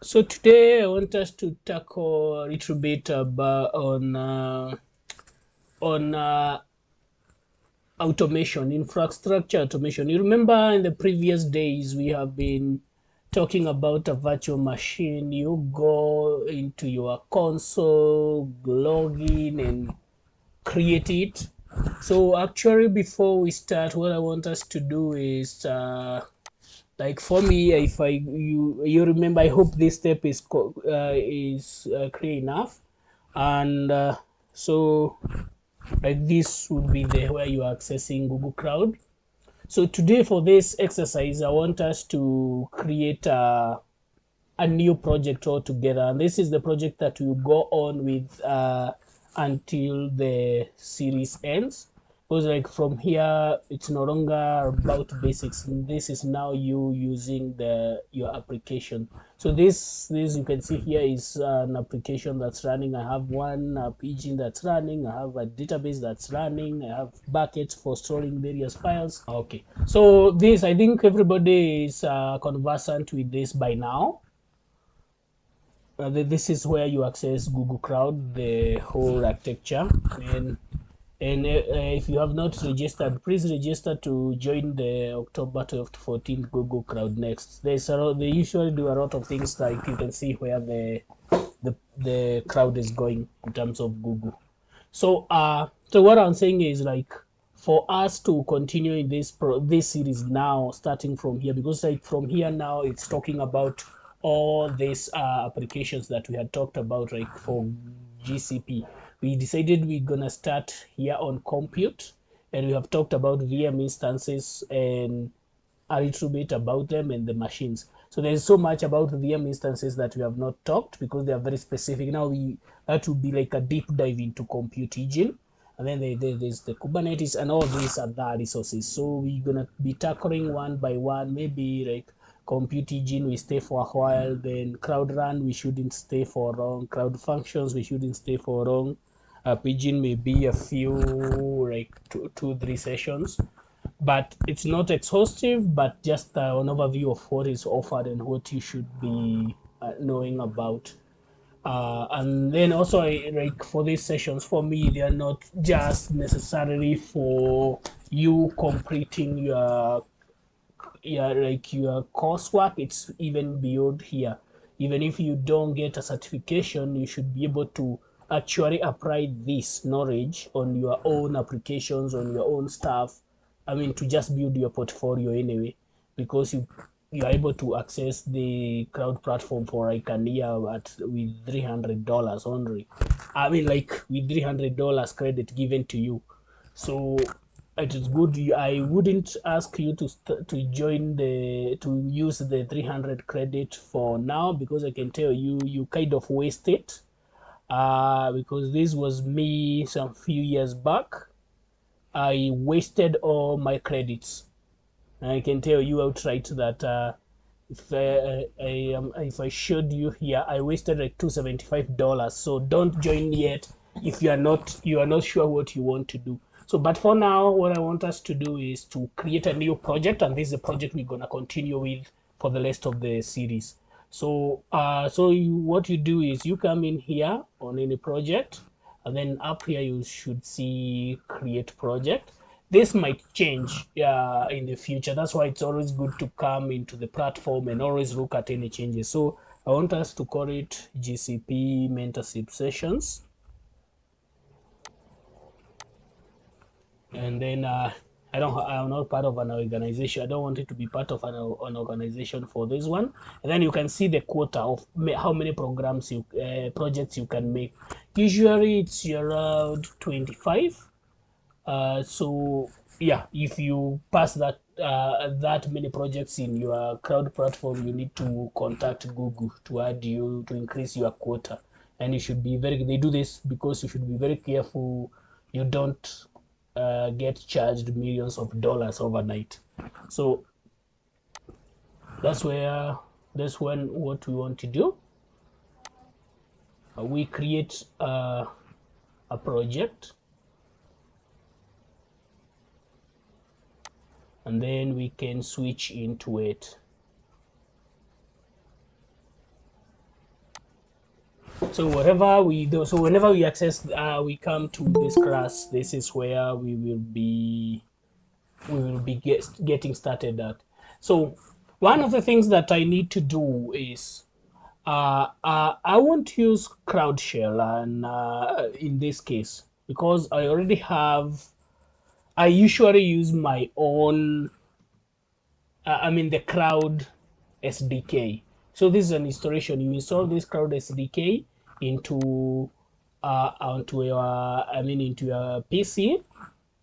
So today I want us to tackle a little bit about on automation, infrastructure automation. You remember in the previous days we have been talking about a virtual machine. You go into your console, log in, and create it. So actually, before we start, what I want us to do is like for me, if I you remember, I hope this step is clear enough, and so like this would be the where you are accessing Google Cloud. So today for this exercise, I want us to create a new project altogether, and this is the project that will go on with until the series ends. Because like from here it's no longer about basics, this is now you using the your application. So this you can see here is an application that's running. I have one engine that's running, I have a database that's running, I have buckets for storing various files. Okay, so this, I think everybody is conversant with this by now. This is where you access Google Cloud, the whole architecture. And if you have not registered, please register to join the October 12th, 14th Google Cloud Next. They usually do a lot of things, like you can see where the cloud is going in terms of Google. So what I'm saying is, like, for us to continue in this series now, starting from here, because like from here now it's talking about all these applications that we had talked about, like for GCP. We decided we're gonna start here on compute, and we have talked about VM instances and a little bit about them and the machines. So there's so much about VM instances that we have not talked because they are very specific. Now we that would be like a deep dive into compute engine, and then there's the Kubernetes and all these other resources. So we're gonna be tackling one by one. Maybe like compute engine we stay for a while, then cloud run we shouldn't stay for long, cloud functions we shouldn't stay for long. Pigeon may be a few, like two 3 sessions, but it's not exhaustive, but just an overview of what is offered and what you should be knowing about. And then also, like for these sessions, for me, they are not just necessarily for you completing your coursework. It's even beyond here. Even if you don't get a certification, you should be able to actually apply this knowledge on your own applications, on your own stuff. I mean, to just build your portfolio anyway, because you are able to access the cloud platform for like a year at with $300 only. I mean, like with $300 credit given to you. So it is good. I wouldn't ask you to join to use the 300 credit for now, because I can tell you kind of waste it. Because this was me some few years back. I wasted all my credits. I can tell you outright that if I showed you here, I wasted like $275. So don't join yet if you are not sure what you want to do. So, but for now, what I want us to do is to create a new project, and this is a project we're gonna continue with for the rest of the series. So, what you do is you come in here on any project, and then up here you should see create project. This might change in the future. That's why it's always good to come into the platform and always look at any changes. So I want us to call it GCP mentorship sessions. And then I'm not part of an organization. I don't want it to be part of an organization for this one. And then you can see the quota of how many projects you can make. Usually it's around 25. So yeah, if you pass that many projects in your cloud platform, you need to contact Google to add you to increase your quota. And you should be they do this because you should be very careful you don't get charged millions of dollars overnight. So that's where that's when what we want to do. We create a project, and then we can switch into it. So whatever we do, so whenever we access, we come to this class, this is where we will be getting started at. So one of the things that I need to do is I won't use crowd shell and in this case because I already have. I usually use my own. I mean the crowd SDK. So this is an installation. You install this crowd SDK into onto your into your PC.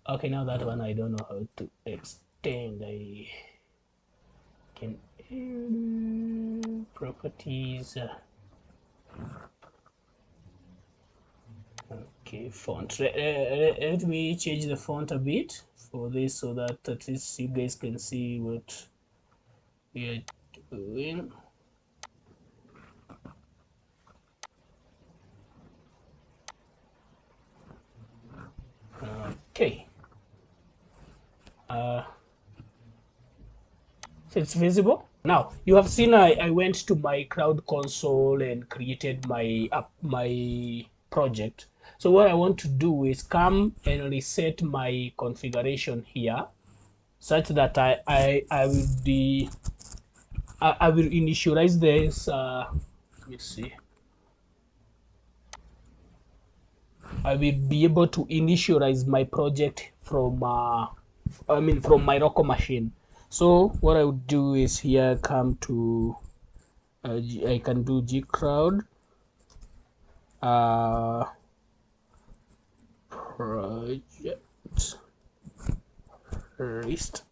Okay, now that one I don't know how to extend. I can properties. Okay, font. Let me change the font a bit for this so that at least you guys can see what we are doing. Okay. So it's visible. Now you have seen I went to my crowd console and created my project. So what I want to do is come and reset my configuration here such that I will be I will initialize this let me see. I will be able to initialize my project from from my local machine. So what I would do is here come to I can do gcrowd project list.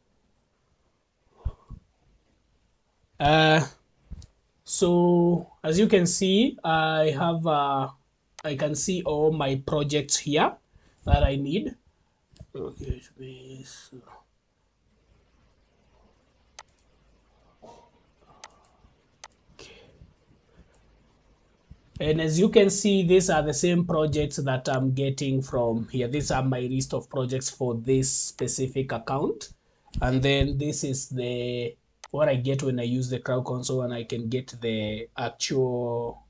So as you can see, I have I can see all my projects here that I need. Okay, and as you can see, these are the same projects that I'm getting from here. These are my list of projects for this specific account. And then this is the what I get when I use the crowd console, and I can get the actual.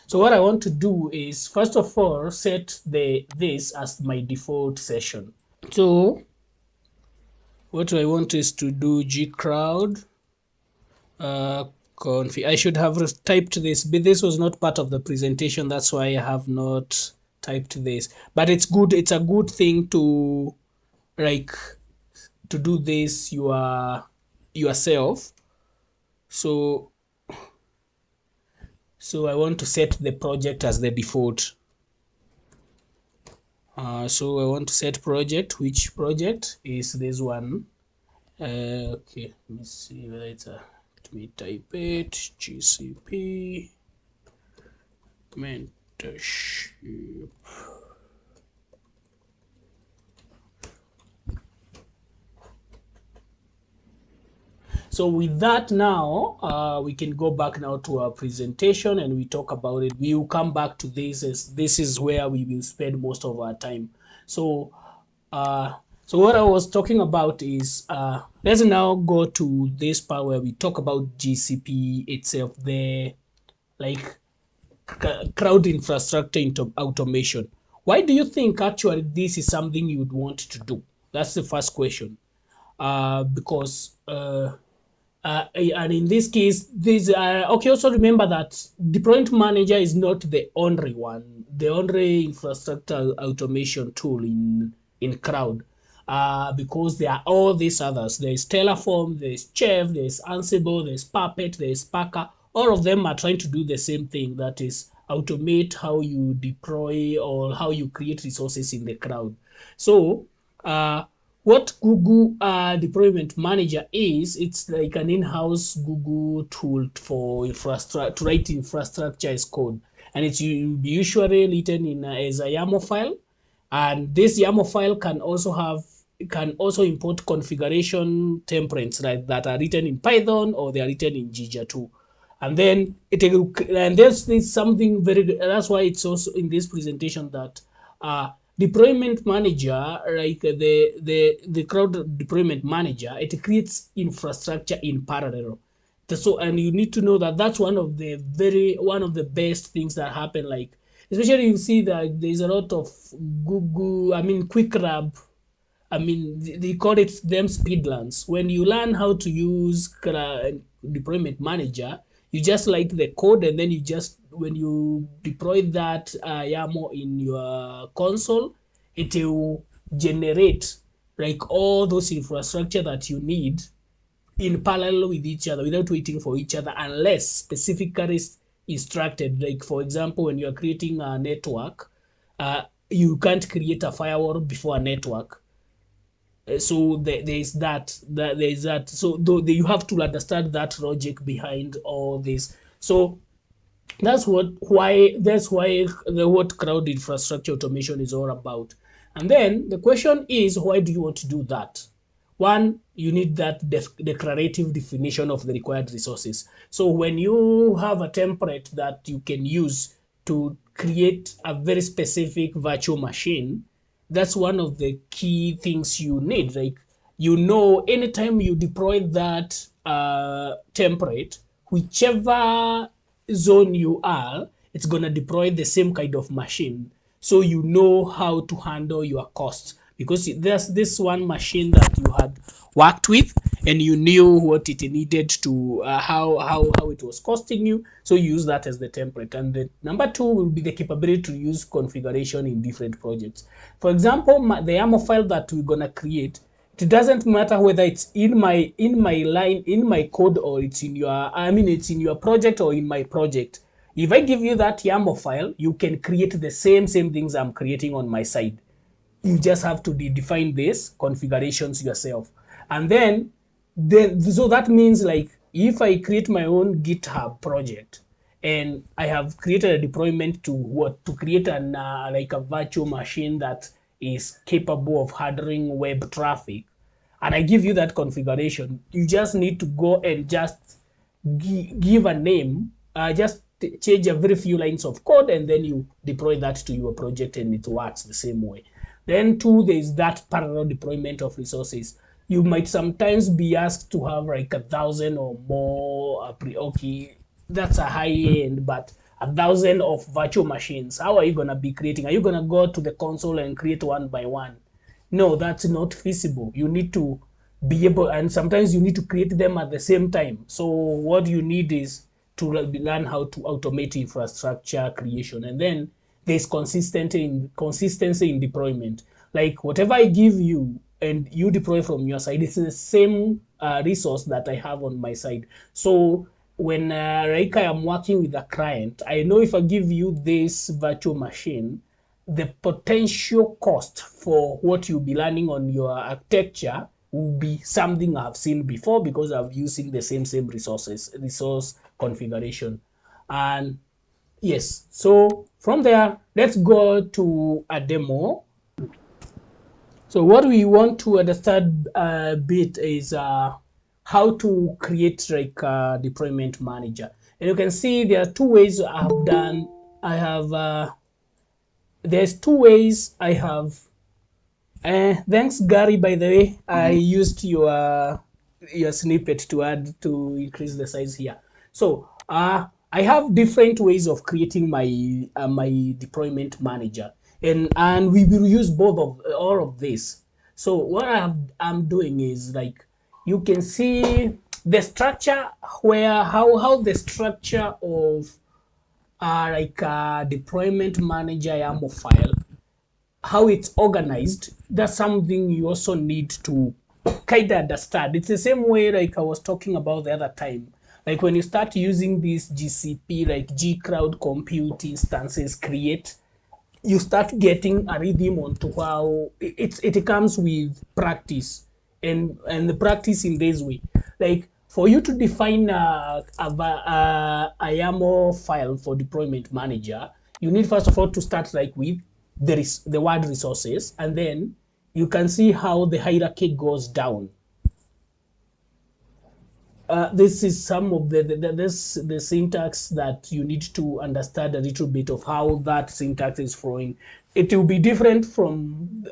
So what I want to do is first of all set this as my default session. So what I want is to do gcrowd config. I should have typed this, but this was not part of the presentation. That's why I have not typed this. But it's good. It's a good thing to like to do this yourself. So I want to set the project as the default. So I want to set project. Which project is this one? Okay, let me see whether it's a. Let me type it. GCP mentorship. So with that now, we can go back now to our presentation and we talk about it. We will come back to this as this is where we will spend most of our time. So so what I was talking about is let's now go to this part where we talk about GCP itself, the like crowd infrastructure into automation. Why do you think actually this is something you would want to do? That's the first question. Because and in this case, this okay. Also remember that deployment manager is not the only one, the only infrastructure automation tool in crowd. Because there are all these others. There's Terraform, there's Chef, there's Ansible, there's Puppet, there's Packer. All of them are trying to do the same thing. That is automate how you deploy or how you create resources in the crowd. So what Google Deployment Manager is, it's like an in-house Google tool for infrastructure to write infrastructure as code, and it's usually written in as a YAML file. And this YAML file can also import configuration templates that are written in Python or they are written in Jinja 2. And then there's something that's why it's also in this presentation that deployment manager, like the crowd deployment manager, it creates infrastructure in parallel. So, and you need to know that that's one of the best things that happen. Like, especially you see that there's a lot of Google, I mean, quick grab. I mean, they call it them speedruns. When you learn how to use deployment manager, you just like the code, and then you just, when you deploy that YAML in your console, it will generate like all those infrastructure that you need in parallel with each other without waiting for each other unless specifically instructed. Like, for example, when you're creating a network, you can't create a firewall before a network. So there's that. So you have to understand that logic behind all this. So that's why what cloud infrastructure automation is all about. And then the question is, why do you want to do that? One, you need that declarative definition of the required resources. So when you have a template that you can use to create a very specific virtual machine, that's one of the key things you need. Like, anytime you deploy that template, whichever zone you are, it's going to deploy the same kind of machine. So you know how to handle your costs, because there's this one machine that you had worked with and you knew what it needed to how it was costing you, so you use that as the template. And the number two will be the capability to use configuration in different projects. For example, the YAML file that we're going to create, it doesn't matter whether it's in my line, in my code, or it's in it's in your project or in my project. If I give you that YAML file, you can create the same things I'm creating on my side. You just have to define these configurations yourself. And then so that means, like, if I create my own GitHub project and I have created a deployment to create an like a virtual machine that is capable of handling web traffic, and I give you that configuration, you just need to go and just give a name, just change a very few lines of code, and then you deploy that to your project and it works the same way. Then two, there is that parallel deployment of resources. You might sometimes be asked to have like 1,000 or more. Okay, that's a high end, but 1,000 of virtual machines. How are you gonna be creating? Are you gonna go to the console and create one by one? No, that's not feasible. You need to be able, and sometimes you need to create them at the same time. So what you need is to learn how to automate infrastructure creation. And then there's consistency in deployment. Like, whatever I give you and you deploy from your side, it's the same resource that I have on my side. So when like I am working with a client, I know if I give you this virtual machine, the potential cost for what you'll be learning on your architecture will be something I've seen before, because I'm using the same resource configuration. And yes, so from there, let's go to a demo. So what we want to understand a bit is how to create like a deployment manager. And you can see there are two ways I have done. There's two ways I have. Thanks, Gary, by the way. I used your snippet to increase the size here. So I have different ways of creating my deployment manager, and we will use all of this. So what I'm doing is, like, you can see the structure, where how the structure of like a deployment manager YAML file, how it's organized. That's something you also need to kind of understand. It's the same way like I was talking about the other time. Like, when you start using these GCP, like G Cloud Compute instances create, you start getting a rhythm onto how it comes with practice, and the practice in this way. Like, for you to define a YAML file for deployment manager, you need first of all to start like with the word resources, and then you can see how the hierarchy goes down. This is some of the syntax that you need to understand a little bit of how that syntax is flowing. It will be different from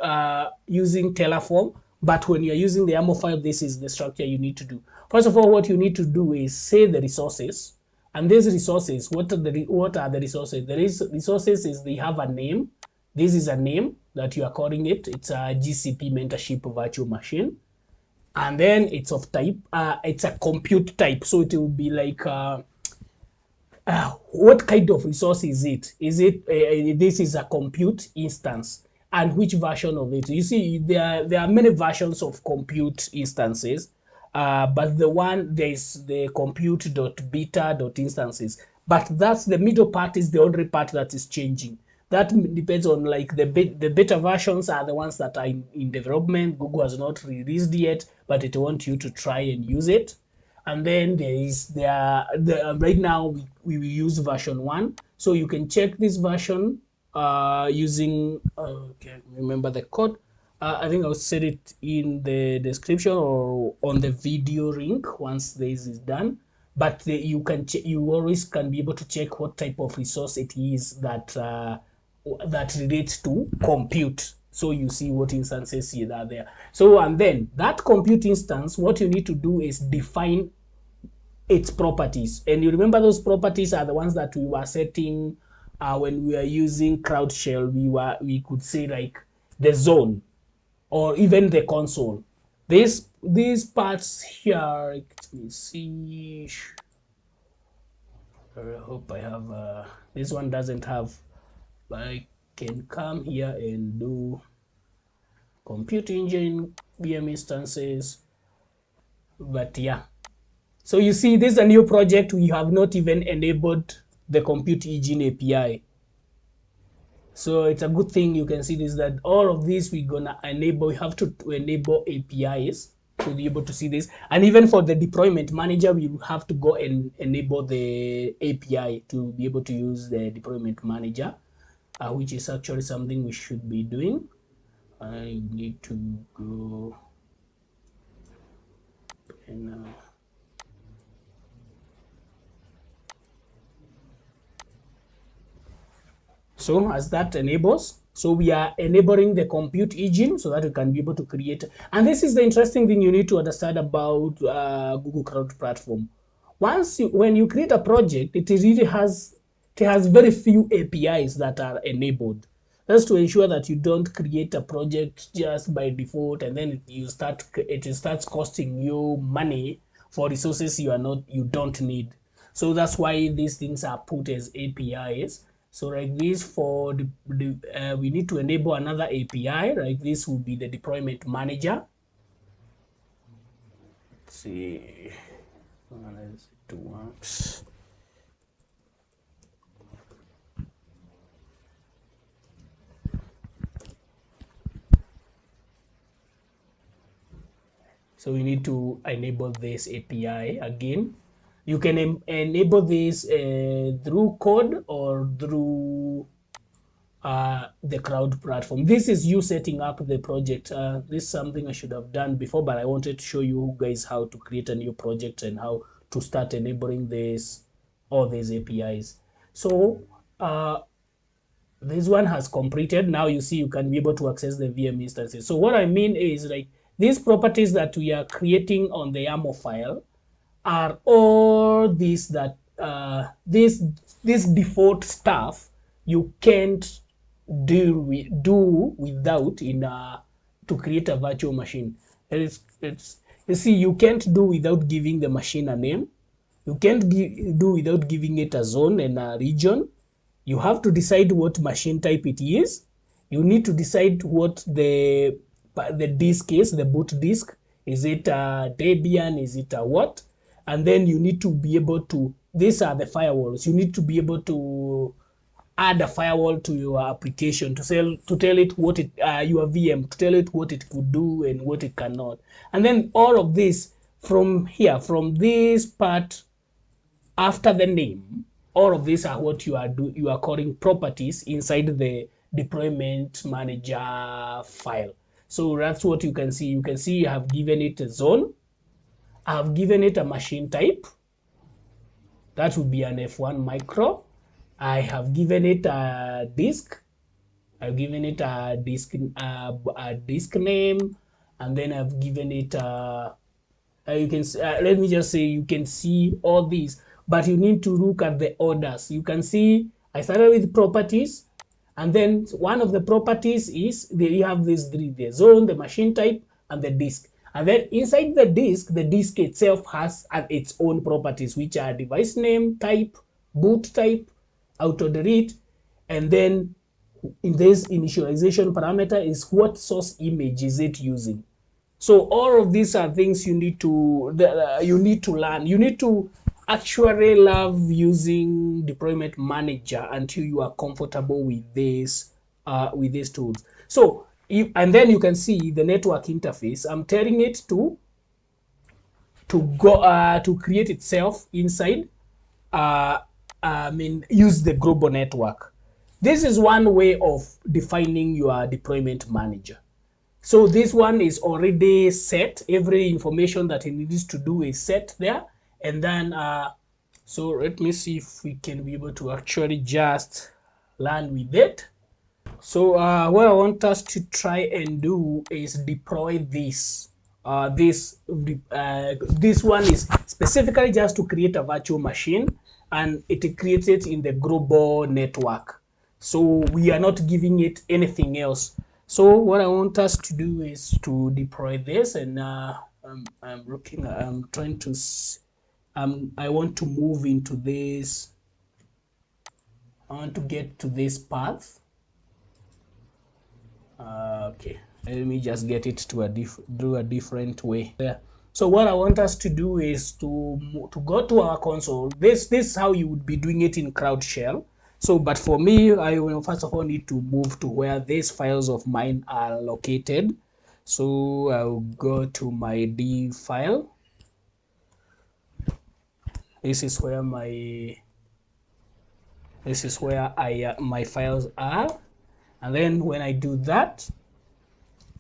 using Terraform, But when you're using the YAML file, this is the structure you need to do. First of all, what you need to do is say the resources. And these resources, what are the resources? The resources is they have a name. This is a name that you are calling it. It's a GCP mentorship virtual machine. And then it's of type, it's a compute type. So it will be like, what kind of resource is it? Is it, this is a compute instance. And which version of it? You see, there are many versions of compute instances, but there is the compute.beta.instances. But that's the middle part is the only part that is changing. That depends on like the beta versions are the ones that are in development. Google has not released yet, but it wants you to try and use it. And then right now we will use version 1. So you can check this version using, okay, remember the code. I think I'll set it in the description or on the video link once this is done. But you always can be able to check what type of resource it is that relates to compute. So you see what instances are there. So, and then that compute instance, what you need to do is define its properties. And you remember those properties are the ones that we were setting when we were using Crowd Shell. We could say like the zone or even the console. These parts here, let me see. I hope I have, this one doesn't have, but I can come here and do compute engine, VM instances, but yeah. So you see, this is a new project. We have not even enabled the compute engine API. So it's a good thing you can see this, that all of this we're gonna enable. We have to enable APIs to be able to see this. And even for the deployment manager, we have to go and enable the API to be able to use the deployment manager, which is actually something we should be doing. I need to go and so as that enables, so we are enabling the compute engine so that we can be able to create. And this is the interesting thing you need to understand about Google Cloud Platform. When you create a project, it has very few APIs that are enabled. That's to ensure that you don't create a project just by default and then it starts costing you money for resources you don't need. So that's why these things are put as APIs. So like this, for we need to enable another API. Like this will be the deployment manager. Let's see, it works. So we need to enable this API again. You can enable this through code or through the cloud platform. This is you setting up the project. This is something I should have done before, but I wanted to show you guys how to create a new project and how to start enabling all these APIs. So this one has completed. Now you see you can be able to access the VM instances. So what I mean is like these properties that we are creating on the YAML file are all these that this default stuff you can't do without to create a virtual machine. You see, you can't do without giving the machine a name. You can't do without giving it a zone and a region. You have to decide what machine type it is. You need to decide what the disk is, the boot disk. Is it a Debian? Is it a what? And then you need to be able to, these are the firewalls. You need to be able to add a firewall to your application to tell it what your VM, to tell it what it could do and what it cannot. And then all of this from here, from this part after the name, all of these are what you are calling properties inside the deployment manager file. So that's what you can see. You can see you have given it a zone. I have given it a machine type. That would be an F1 micro. I have given it a disk. I've given it a disk name. and then I've given it you can let me just say you can see all these, but you need to look at the orders. You can see I started with properties, and then one of the properties is you have these three: the zone, the machine type, and the disk. And then inside the disk itself has its own properties, which are device name, type, boot type, auto delete, and then in this initialization parameter is what source image is it using. So all of these are things you need to learn. You need to actually love using deployment manager until you are comfortable with these tools. So and then you can see the network interface. I'm telling it to go to create itself inside. Use the global network. This is one way of defining your deployment manager. So this one is already set. Every information that it needs to do is set there. And then, so let me see if we can be able to actually just learn with it. So what I want us to try and do is deploy this. This one is specifically just to create a virtual machine, and it creates it in the global network. So we are not giving it anything else. So what I want us to do is to deploy this, and I'm trying to, I want to move into this. I want to get to this path. Okay, let me just get it to a different way there. So what I want us to do is to go to our console. This is how you would be doing it in Crowd Shell. So, but for me, I will first of all need to move to where these files of mine are located. So I'll go to my D file. This is where my my files are. And then when I do that,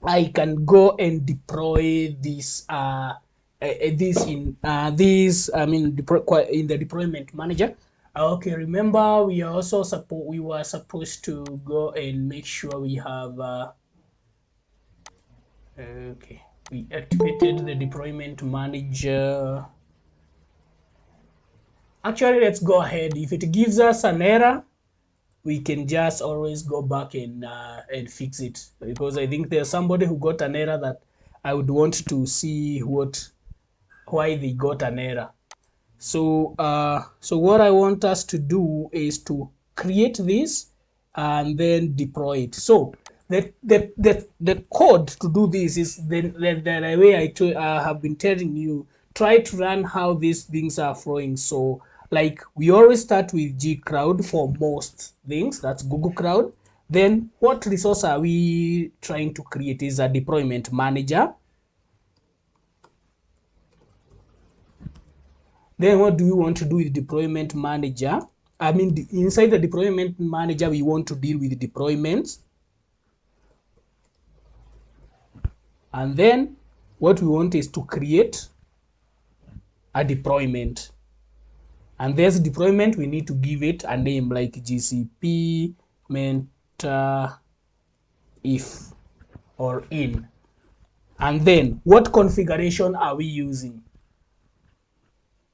I can go and deploy this in the deployment manager. Okay, remember we were supposed to go and make sure we have okay, we activated the deployment manager. Actually, let's go ahead. If it gives us an error, we can just always go back and fix it, because I think there's somebody who got an error that I would want to see why they got an error. So so what I want us to do is to create this and then deploy it. So the code to do this is the way I have been telling you. Try to learn how these things are flowing. So like we always start with G Crowd for most things. That's Google Crowd. Then what resource are we trying to create is a deployment manager. Then what do we want to do with deployment manager? I mean, inside the deployment manager, we want to deal with deployments. And then what we want is to create a deployment. And this deployment, we need to give it a name like GCP mentor if or in. And then what configuration are we using?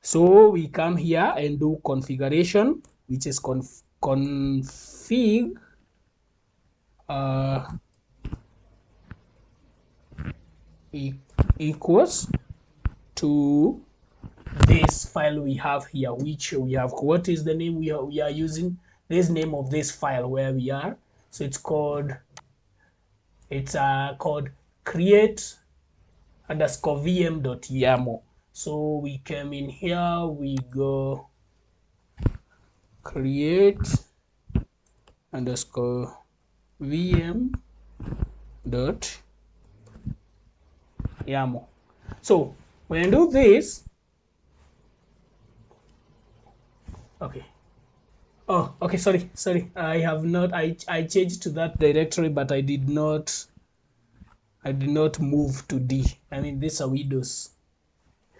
So we come here and do configuration, which is config equals to this file we have here, which we have. What is the name we are using? This name of this file where we are. So it's called create underscore vm.yaml. So we come in here, we go create underscore vm.yaml. So when I do this, okay. Oh, okay, sorry. I have not, I changed to that directory, but I did not move to D. I mean, these are Windows.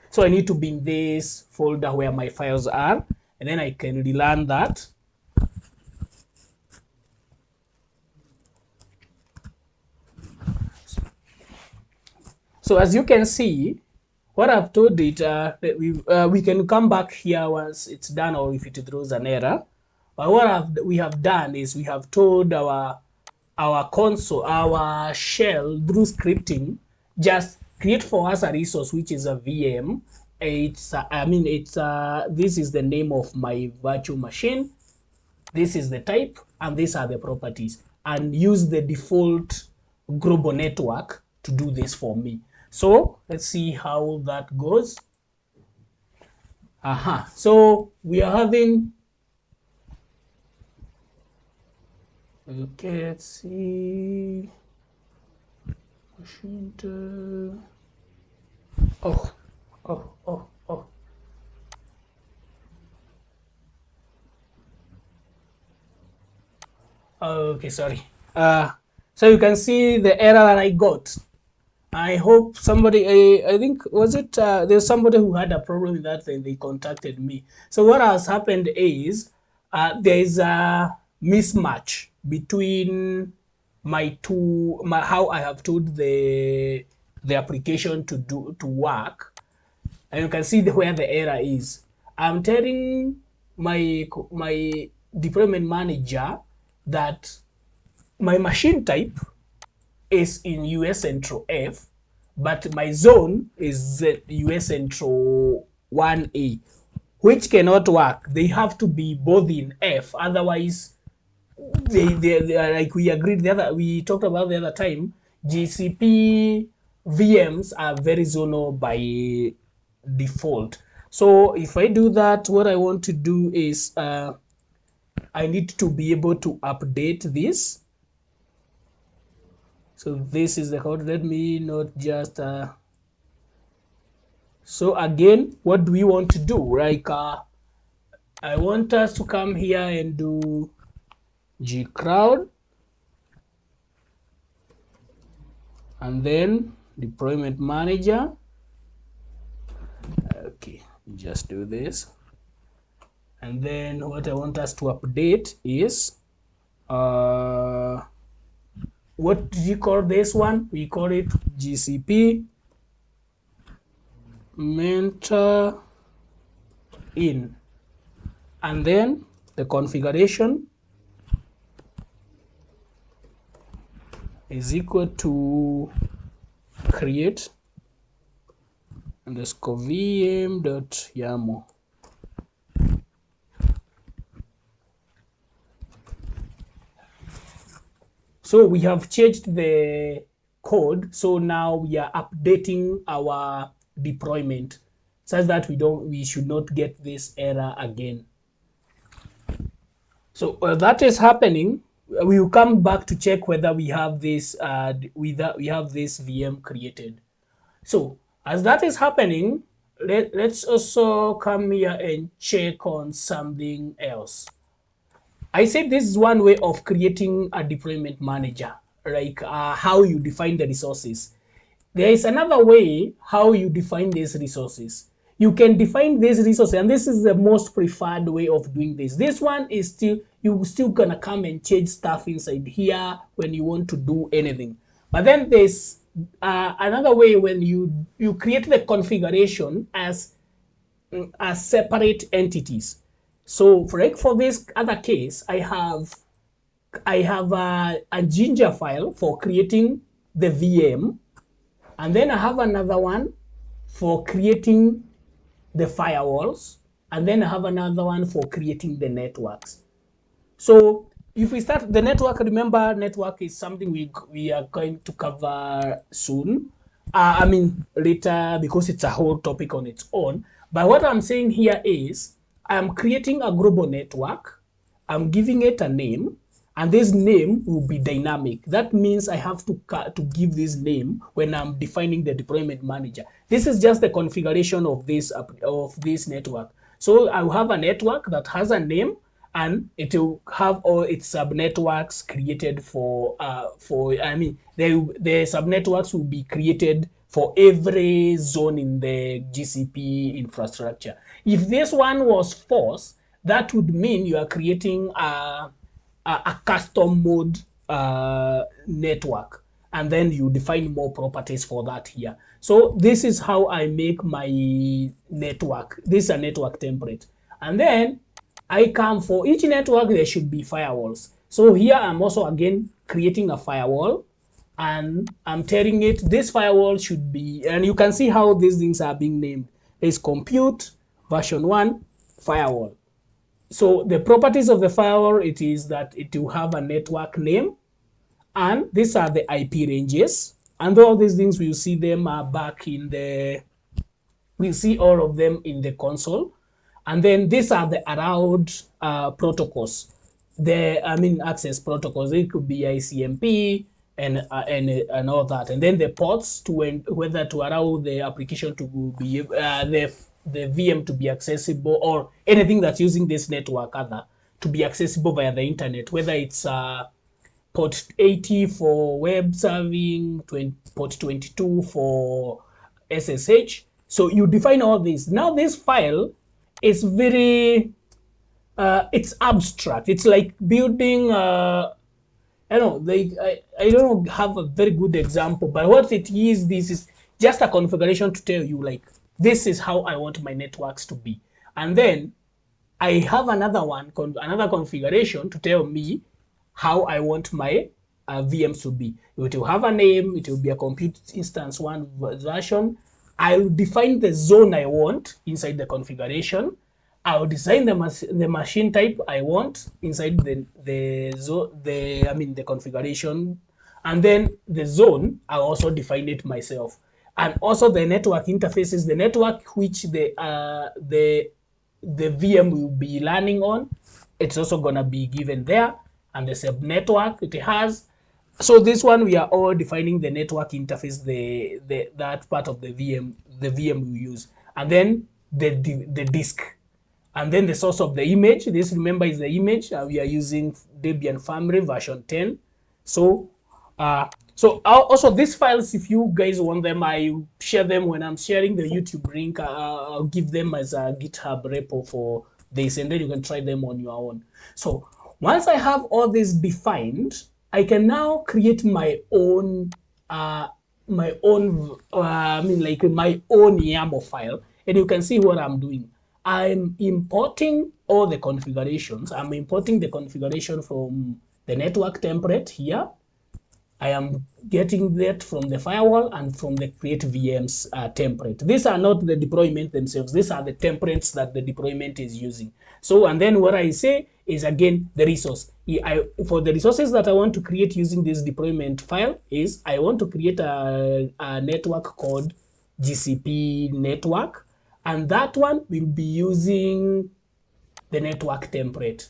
So I need to be in this folder where my files are, and then I can relearn that. So as you can see, what I've told it, we can come back here once it's done or if it throws an error. But what we have done is we have told our console, our shell through scripting, just create for us a resource which is a VM. It's this is the name of my virtual machine. This is the type, and these are the properties, and use the default global network to do this for me. So let's see how that goes. So we are having, okay, let's see. Washington. Oh. Okay, sorry. So you can see the error that I got. I hope somebody, I think, was it, there's somebody who had a problem with that and they contacted me. So what has happened is there is a mismatch between how I have told the application to work, and you can see where the error is. I'm telling my deployment manager that my machine type is in US Central F, but my zone is US Central 1A, which cannot work. They have to be both in F, otherwise they are, like we talked about the other time, GCP VMs are very zonal by default. So if I do that, what I want to do is I need to be able to update this. So this is the code. Let me not just so again, what do we want to do? Like I want us to come here and do gcrowd, and then deployment manager. Okay, just do this. And then what I want us to update is what do you call this one? We call it GCP mentor in, and then the configuration is equal to create underscore vm.yaml. So we have changed the code, so now we are updating our deployment such that we should not get this error again. So that is happening. We will come back to check whether we have this we have this VM created. So as that is happening, let's also come here and check on something else. I said this is one way of creating a deployment manager, like how you define the resources. There is another way how you define these resources. You can define these resources, and this is the most preferred way of doing this. This one is still, you still gonna come and change stuff inside here when you want to do anything. But then there's another way when you create the configuration as separate entities. So for this other case, I have a Ginger file for creating the VM, and then I have another one for creating the firewalls, and then I have another one for creating the networks. So if we start the network, remember network is something we are going to cover soon. I mean later, because it's a whole topic on its own. But what I'm saying here is I'm creating a global network. I'm giving it a name, and this name will be dynamic. That means I have to give this name when I'm defining the deployment manager. This is just the configuration of this network. So I will have a network that has a name, and it will have all its subnetworks created for the subnetworks will be created for every zone in the GCP infrastructure. If this one was false, that would mean you are creating a custom mode network. and then you define more properties for that here. So this is how I make my network. This is a network template. And then I come for each network, there should be firewalls. So here I'm also again creating a firewall, and I'm telling it this firewall should be, and you can see how these things are being named. There's compute version 1 firewall. So the properties of the firewall, it is that it will have a network name, and these are the IP ranges, and all these things we'll see them are back in the, we'll see all of them in the console. And then these are the allowed protocols, access protocols. It could be ICMP and all that, and then the ports to whether to allow the application to be the VM to be accessible, or anything that's using this network other to be accessible via the internet, whether it's port 80 for web serving, port 22 for SSH. So you define all this. Now this file is very, it's abstract. It's like building, I don't know, I don't have a very good example, but what it is, this is just a configuration to tell you, like, this is how I want my networks to be. And then I have another one, another configuration to tell me how I want my VMs to be. It will have a name, it will be a compute instance 1 version. I'll define the zone I want inside the configuration. I'll design the machine type I want inside the configuration, and then the zone I'll also define it myself. And also the network interfaces, the network which the VM will be running on, it's also gonna be given there, and the subnetwork it has. So this one we are all defining the network interface, that part of the VM we use, and then the disk, and then the source of the image. This, remember, is the image. We are using Debian Family version 10. So also these files, if you guys want them, I share them when I'm sharing the YouTube link. I'll give them as a GitHub repo for this, and then you can try them on your own. So once I have all this defined, I can now create my own my own YAML file, and you can see what I'm doing. I'm importing all the configurations. I'm importing the configuration from the network template here. I am getting that from the firewall and from the create VMs template. These are not the deployment themselves. These are the templates that the deployment is using. So, and then what I say is, again, the resource. For the resources that I want to create using this deployment file is, I want to create a network called GCP network, and that one will be using the network template.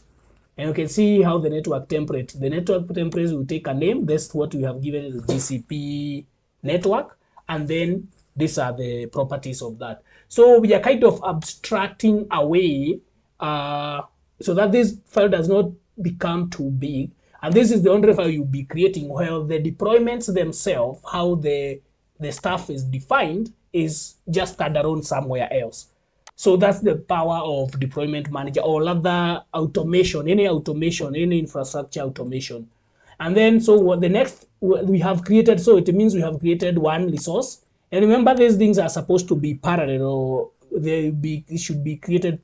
And you can see how the network templates will take a name. That's what we have given as GCP network. And then these are the properties of that. So we are kind of abstracting away so that this file does not become too big. And this is the only file you'll be creating, while the deployments themselves, how the stuff is defined, is just standalone somewhere else. So that's the power of deployment manager, or other automation, any infrastructure automation. And then, so what the next we have created, so it means we have created one resource. And remember, these things are supposed to be parallel, or it should be created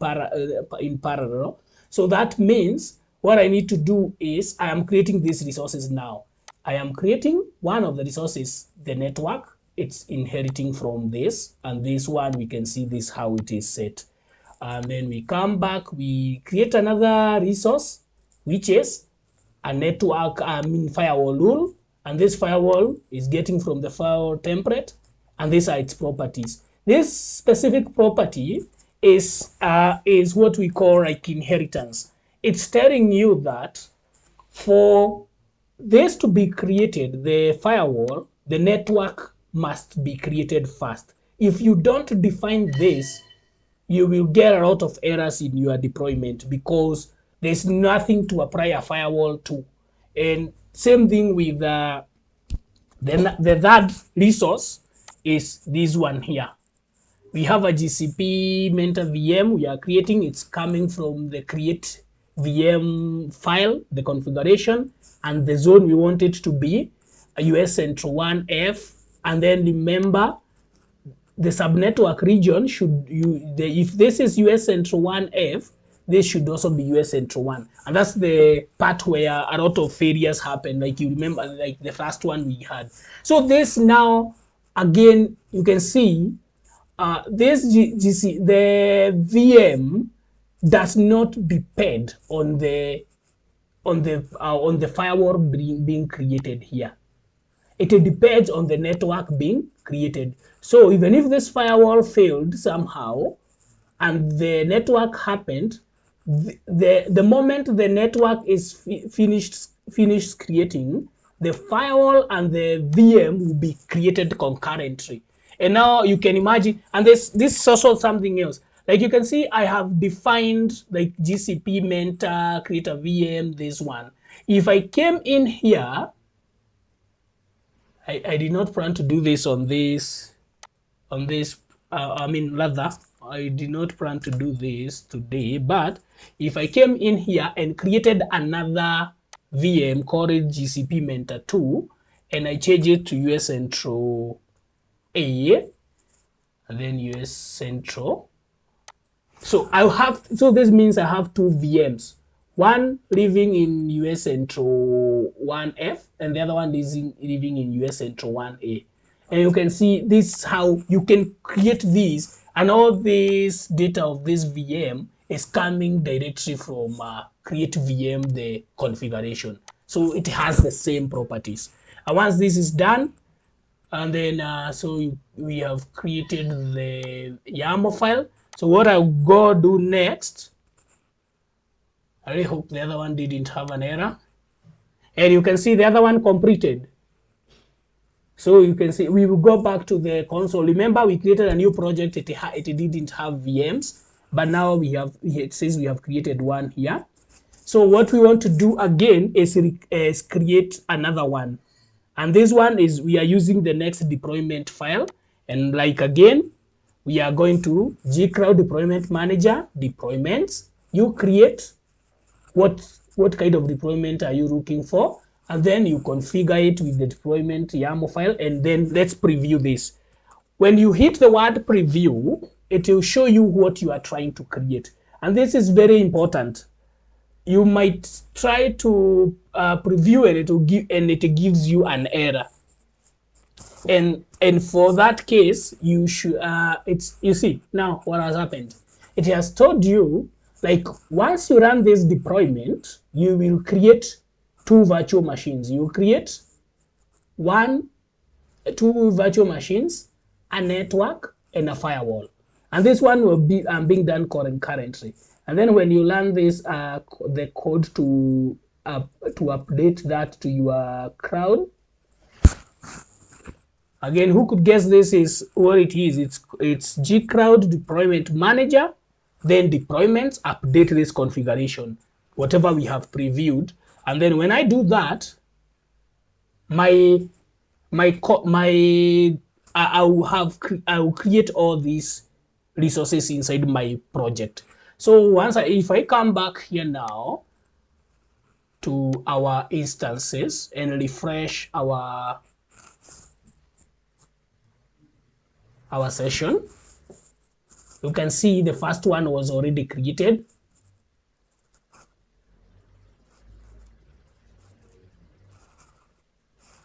in parallel. So that means what I need to do is, I am creating these resources now. I am creating one of the resources, the network. It's inheriting from this, and this one we can see this how it is set. And then we come back, we create another resource, which is a network firewall rule, and this firewall is getting from the firewall template, and these are its properties. This specific property is what we call like inheritance. It's telling you that for this to be created, the firewall, the network must be created first. If you don't define this, you will get a lot of errors in your deployment, because there's nothing to apply a firewall to. And same thing with the third resource is this one here. We have a GCP mentor VM we are creating. It's coming from the create VM file, the configuration, and the zone we want it to be. US Central 1F, and then remember the subnetwork region should if this is US Central 1F, this should also be US Central 1. And that's the part where a lot of failures happen, like you remember, like the first one we had. So this now, again, you can see this the VM does not depend on the firewall being created here. It depends on the network being created. So even if this firewall failed somehow and the network happened, the moment the network is finished creating, the firewall and the VM will be created concurrently. And now you can imagine, and this is also something else. Like you can see, I have defined like GCP mentor, create a VM, this one. If I came in here, I did not plan to do this on this, I mean, rather, I did not plan to do this today, but if I came in here and created another VM called GCP Mentor 2, and I change it to US Central A, and then US Central, so this means I have two VMs, one living in US Central 1F and the other one is living in US Central 1A. And you can see this how you can create these, and all this data of this VM is coming directly from create VM, the configuration. So it has the same properties. And once this is done, and then we have created the YAML file. So what I'll go do next, I really hope the other one didn't have an error, and you can see the other one completed. So you can see we will go back to the console. Remember, we created a new project. It didn't have VMs, but now it says we have created one here. So what we want to do again is create another one. And this one is we are using the next deployment file. And like again, we are going to gcloud deployment manager, deployments. You create what kind of deployment are you looking for, and then you configure it with the deployment YAML file, and then let's preview this. When you hit the word preview, it will show you what you are trying to create. And this is very important. You might try to preview and it gives you an error. And for that case, you should you see now what has happened. It has told you, like, once you run this deployment, you will create two virtual machines. You create two virtual machines, a network, and a firewall. And this one will be being done concurrently. And then when you learn this, the code to update that to your cloud. Again, who could guess this is what it is? It's gcloud deployment manager, then deployments, update this configuration, whatever we have previewed. And then when I do that, I will create all these resources inside my project. So if I come back here now to our instances and refresh our session, you can see the first one was already created.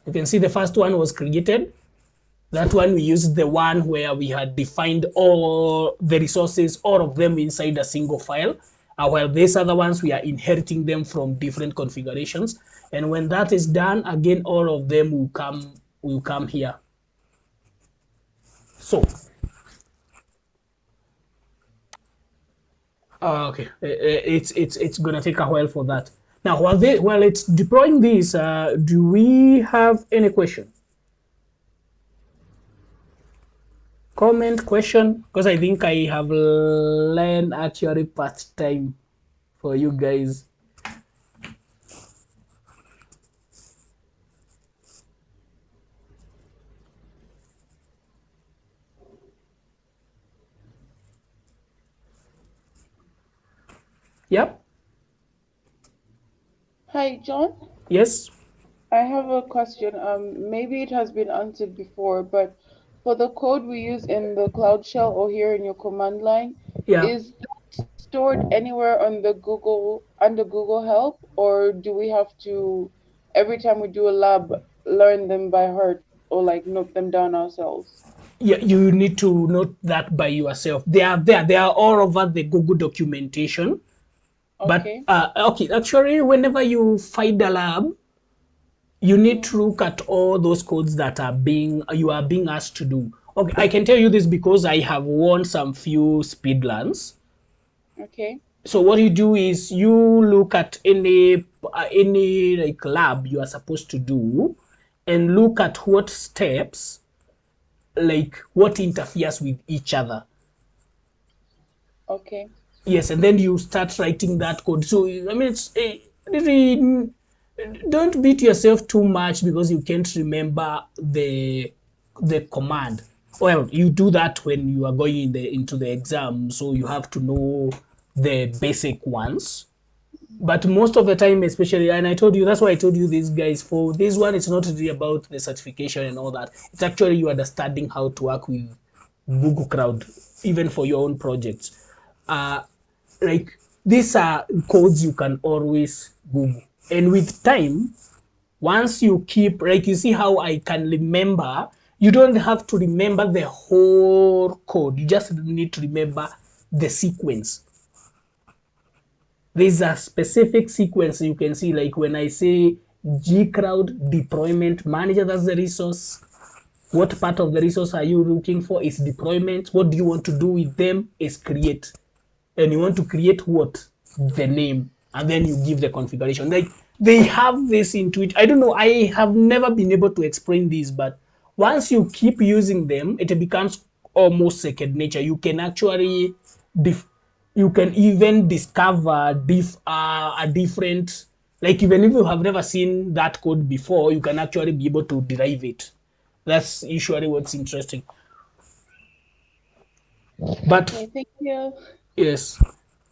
You can see the first one was created. That one we used the one where we had defined all the resources, all of them inside a single file. While these other ones, we are inheriting them from different configurations. And when that is done, again, all of them will come here. So, okay, it's gonna take a while for that. Now, while it's deploying this, do we have any question? Comment, question? Because I think I have learned actually part time for you guys. Yep. Hi, John. Yes. I have a question. Maybe it has been answered before, but for the code we use in the Cloud Shell or here in your command line, Yeah. is that stored anywhere on the Google under Google Help, or do we have to every time we do a lab learn them by heart or like note them down ourselves? Yeah, you need to note that by yourself. They are there. They are all over the Google documentation. But Okay. okay, actually, whenever you find a lab, you need Mm, to look at all those codes that are being you are being asked to do. Okay, I can tell you this because I have won some few speedruns. okay. So what you do is you look at any like lab you are supposed to do, and look at what steps, like what interferes with each other. Okay. Yes, and then you start writing that code. So I mean, it's really, don't beat yourself too much because you can't remember the command. Well, you do that when you are going into the exam, so you have to know the basic ones. But most of the time, especially, and I told you, that's why I told you these guys, for this one, it's not really about the certification and all that. It's actually you understanding how to work with Google Cloud, even for your own projects. Like, these are codes you can always Google. And with time, once you keep, like, you see how I can remember, you don't have to remember the whole code. You just need to remember the sequence. There's a specific sequence you can see, like when I say gcrowd deployment manager, that's the resource. What part of the resource are you looking for? Is deployment. What do you want to do with them? Is create. And you want to create what? The name. And then you give the configuration. Like, they have this into it. I don't know, I have never been able to explain this, but once you keep using them, it becomes almost second nature. You can actually dif- you can even discover a different, like, even if you have never seen that code before, you can actually be able to derive it. That's usually what's interesting. But Okay. Thank you. yes.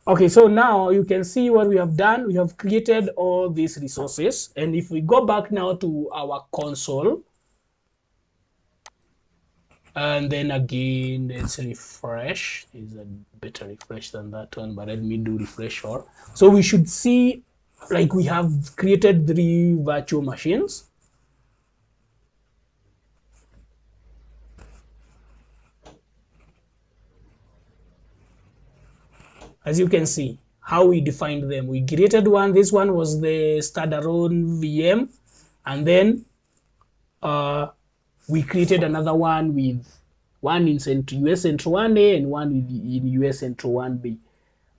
Okay, so now you can see what we have done. We have created all these resources. And if we go back now to our console, and then again, let's refresh. Is a better refresh than that one, but let me do refresh all. So we should see, like, we have created 3 virtual machines. As you can see, how we defined them. We created one. This one was the standalone VM. And then uh, we created another one with one in US Central 1A and one in US Central 1B.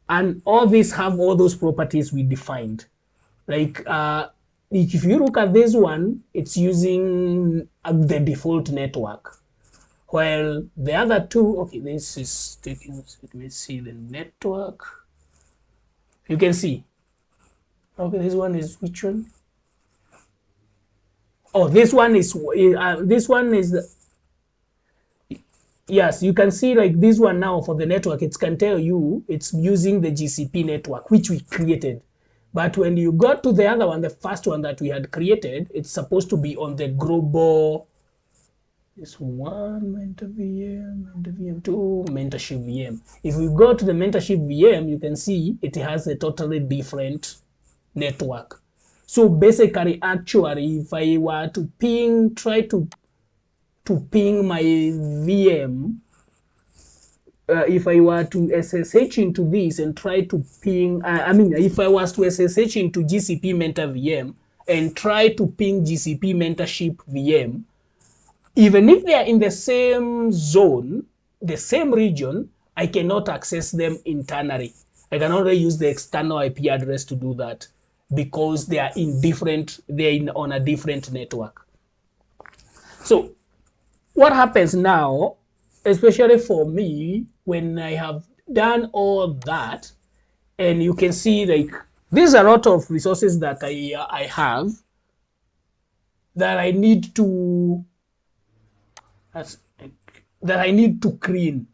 And all these have all those properties we defined. Like, if you look at this one, it's using the default network. While the other two, okay, this is taking, let me see the network. You can see, okay, this one is which one? Oh, this one is yes, you can see, like, this one now for the network, it can tell you it's using the GCP network, which we created. But when you go to the other one, the first one that we had created, it's supposed to be on the global, this one, mentor VM, mentor VM2, mentorship VM. If we go to the mentorship VM, you can see it has a totally different network. So basically, actually, if I were to try to ping my VM, if I were to SSH into this and try to ping, I mean, if I was to SSH into GCP Mentor VM and try to ping GCP Mentorship VM, even if they are in the same zone, the same region, I cannot access them internally. I can only use the external IP address to do that because they are on a different network. So what happens now, especially for me, when I have done all that, and you can see, like, there's a lot of resources that I have that I need to that I need to clean.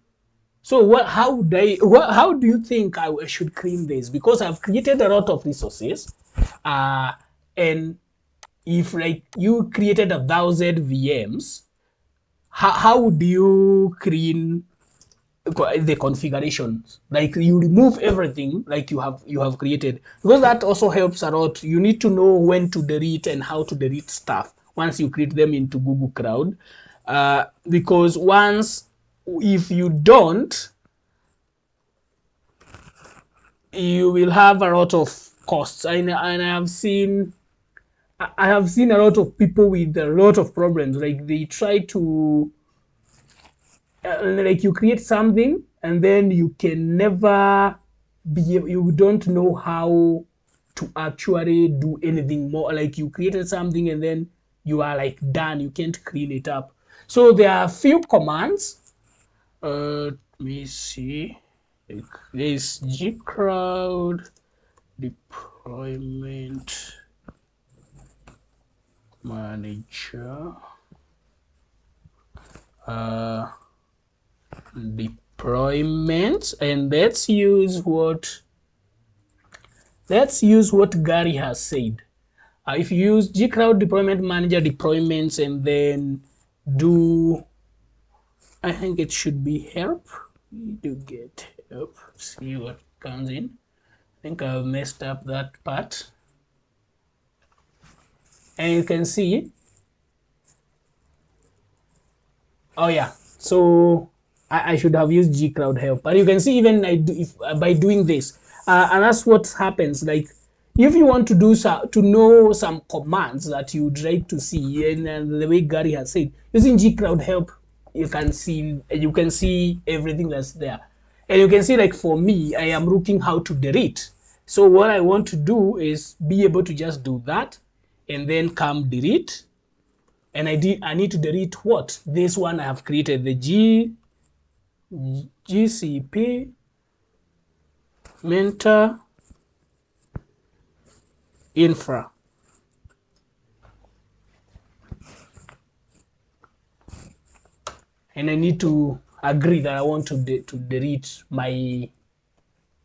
So how do you think I should clean this? Because I've created a lot of resources, uh, and if like you created 1,000 VMs, how would you clean the configurations? Like you remove everything like you have created, because that also helps a lot. You need to know when to delete and how to delete stuff once you create them into Google Cloud, because once, if you don't, you will have a lot of costs. And I have seen a lot of people with a lot of problems. Like they try to like you create something and then you can never you don't know how to actually do anything more. Like you created something and then you are like done, you can't clean it up. So there are a few commands. Let me see. Like there's gcrowd deployment manager, uh deployment, and let's use what Gary has said. If you use gcrowd deployment manager deployments and then do, I think it should be help. We do get help. See what comes in. I think I've messed up that part. And you can see, oh yeah, so I should have used gcrowd help, but you can see even by doing this, and that's what happens. Like if you want to do to know some commands that you would like to see, and the way Gary has said, using gcrowd help, you can see everything that's there, and you can see, like for me, I am looking how to delete. So what I want to do is be able to just do that, and then come delete. And I need to delete what? This one I have created, the GCP mentor infra. And I need to agree that I want to delete my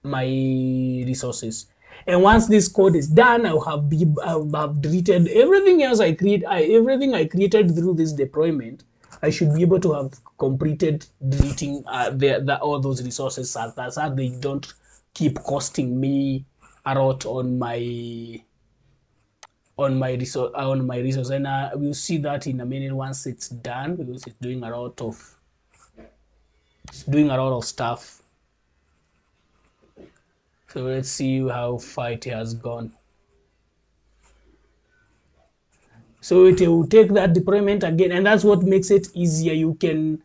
resources. And once this code is done, I'll have deleted everything else everything I created through this deployment. I should be able to have completed deleting all those resources, so that they don't keep costing me a lot on my resource. And we'll see that in a minute once it's done, because it's doing a lot of stuff. So let's see how far it has gone. So it will take that deployment again, and that's what makes it easier. You can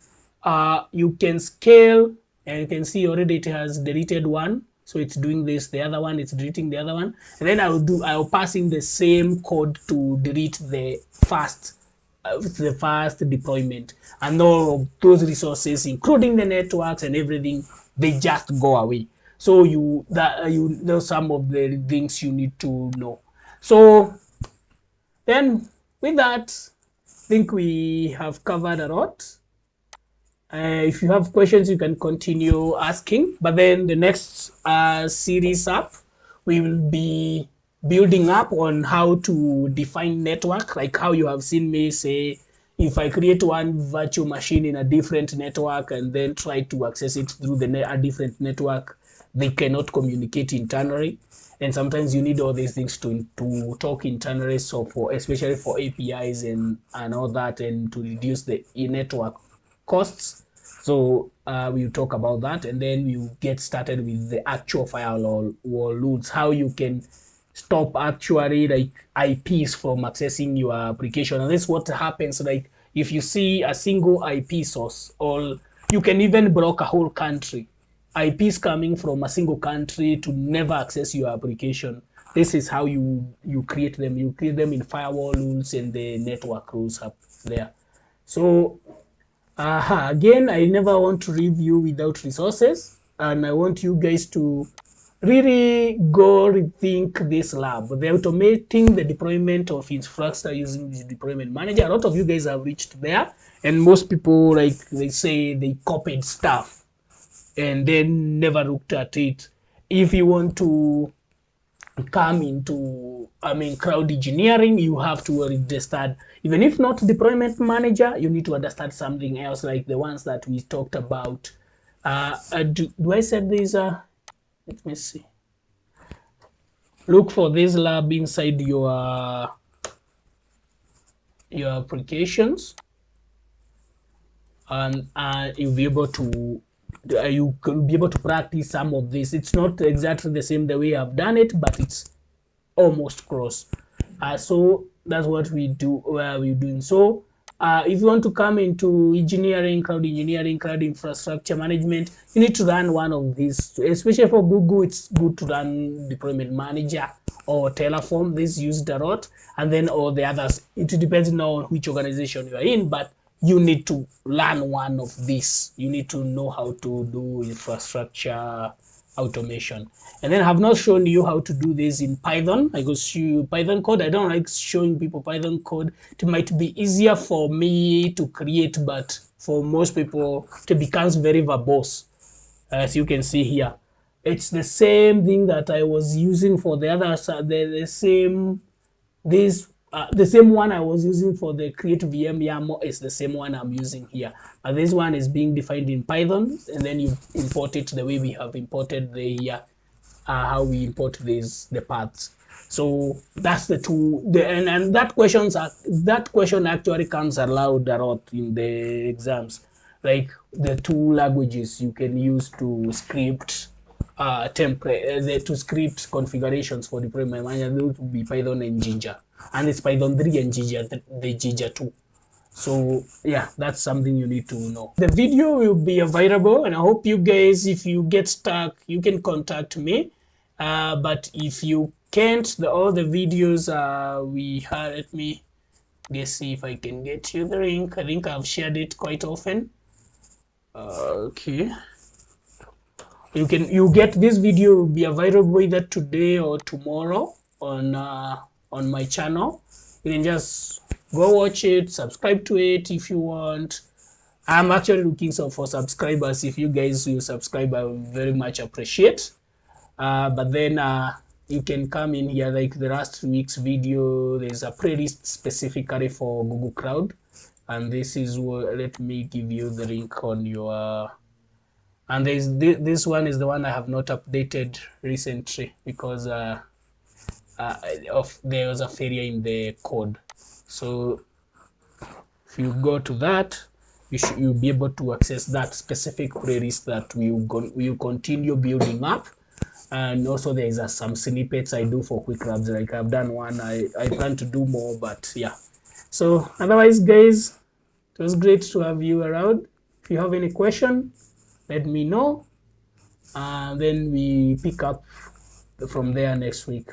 scale, and you can see already it has deleted one. So it's doing this, the other one, it's deleting the other one. And then I'll pass in the same code to delete the first deployment. And all of those resources, including the networks and everything, they just go away. So you know some of the things you need to know. So then with that, I think we have covered a lot. If you have questions, you can continue asking. But then the next series up, we will be building up on how to define network, like how you have seen me say, if I create one virtual machine in a different network and then try to access it through a different network, they cannot communicate internally. And sometimes you need all these things to talk internally, so especially for APIs and all that, and to reduce the network costs. So we'll talk about that, and then we'll get started with the actual firewall rules, how you can stop actually like IPs from accessing your application. And that's what happens, like if you see a single IP source, or you can even block a whole country, IPs coming from a single country to never access your application. This is how you create them. You create them in firewall rules and the network rules up there. So again, I never want to leave you without resources, and I want you guys to really go rethink this lab. They're automating the deployment of infrastructure using the deployment manager. A lot of you guys have reached there, and most people, like they say, they copied stuff and then never looked at it. If you want to come into cloud engineering, you have to understand, even if not deployment manager, you need to understand something else like the ones that we talked about. Do I set these? Let me see. Look for this lab inside your applications, and you'll be able to you can be able to practice some of this. It's not exactly the same the way I've done it, but it's almost close. So that's what we do. Where we're doing. So if you want to come into engineering, cloud infrastructure management, you need to run one of these. Especially for Google, it's good to run deployment manager or Terraform. This used a lot, and then all the others. It depends on which organization you are in, but you need to learn one of these. You need to know how to do infrastructure automation. And then I have not shown you how to do this in Python. I go show you Python code. I don't like showing people Python code. It might be easier for me to create, but for most people it becomes very verbose. As you can see here, it's the same thing that I was using for the other side. The same this the same one I was using for the create VM YAML is the same one I'm using here. This one is being defined in Python, and then you import it the way we have imported the how we import the paths. So that's the two. And that question actually comes aloud a lot in the exams, like the two languages you can use to script template to script configurations for deployment management. Those would be Python and Ginger, and it's Python 3 and Ginger the Ginger 2. So yeah, that's something you need to know. The video will be available, and I hope you guys, if you get stuck, you can contact me. But if you can't, all the videos we had, let me see if I can get you the link. I think I've shared it quite often. Okay. You get this video will be available either today or tomorrow on my channel. You can just go watch it, subscribe to it if you want. I'm actually looking for subscribers. If you guys will subscribe, I will very much appreciate. But then you can come in here, like the last week's video, there's a playlist specifically for Google Cloud, and this is what, let me give you the link on your and there's this one is the one I have not updated recently because there was a failure in the code. So if you go to that, you'll be able to access that specific playlist that will continue building up. And also there's some snippets I do for quick labs, like I've done one. I plan to do more, but yeah. So otherwise, guys, it was great to have you around. If you have any question, let me know, and then we pick up from there next week.